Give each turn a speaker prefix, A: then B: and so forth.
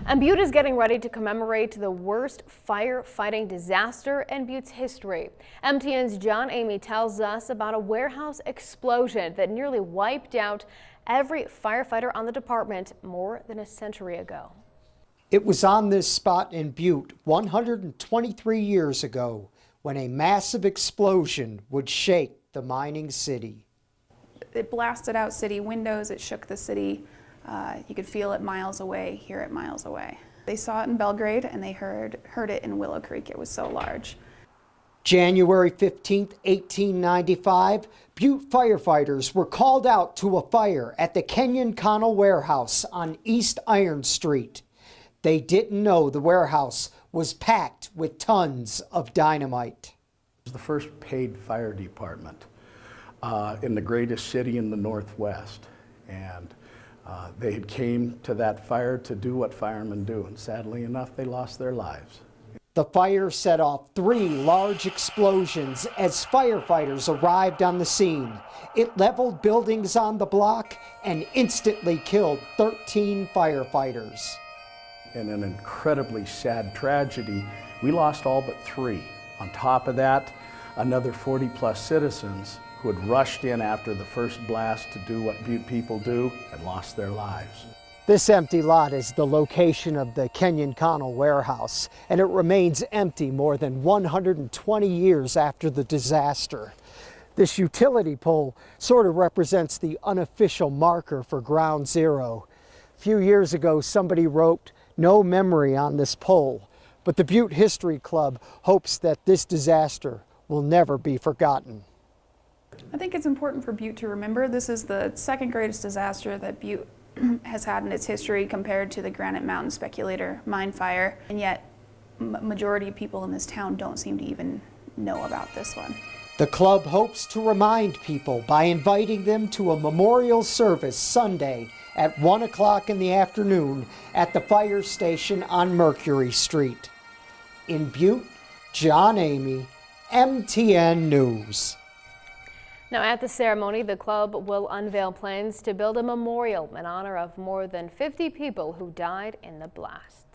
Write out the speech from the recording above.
A: And Butte is getting ready to commemorate the worst firefighting disaster in Butte's history. MTN's John Amy tells us about a warehouse explosion that nearly wiped out every firefighter on the department more than a century ago.
B: It was on this spot in Butte 123 years ago when a massive explosion would shake the mining city.
C: It blasted out city windows, it shook the city. You could feel it miles away, hear it miles away. They saw it in Belgrade and they heard it in Willow Creek. It was so large.
B: January 15, 1895, Butte firefighters were called out to a fire at the Kenyon-Connell Warehouse on East Iron Street. They didn't know the warehouse was packed with tons of dynamite.
D: It was the first paid fire department in the greatest city in the Northwest. And they had came to that fire to do what firemen do, and sadly enough, they lost their lives.
B: The fire set off 3 large explosions as firefighters arrived on the scene. It leveled buildings on the block and instantly killed 13 firefighters.
D: In an incredibly sad tragedy, we lost all but 3. On top of that, another 40+ citizens who had rushed in after the first blast to do what Butte people do and lost their lives.
B: This empty lot is the location of the Kenyon-Connell Warehouse, and it remains empty more than 120 years after the disaster. This utility pole sort of represents the unofficial marker for Ground Zero. A few years ago, somebody wrote "No memory" on this pole, but the Butte History Club hopes that this disaster will never be forgotten.
C: I think it's important for Butte to remember this is the second greatest disaster that Butte has had in its history compared to the Granite Mountain Speculator mine fire, and yet majority of people in this town don't seem to even know about this one.
B: The club hopes to remind people by inviting them to a memorial service Sunday at 1 o'clock in the afternoon at the fire station on Mercury Street. In Butte, John Amy, MTN News.
A: Now at the ceremony, the club will unveil plans to build a memorial in honor of more than 50 people who died in the blast.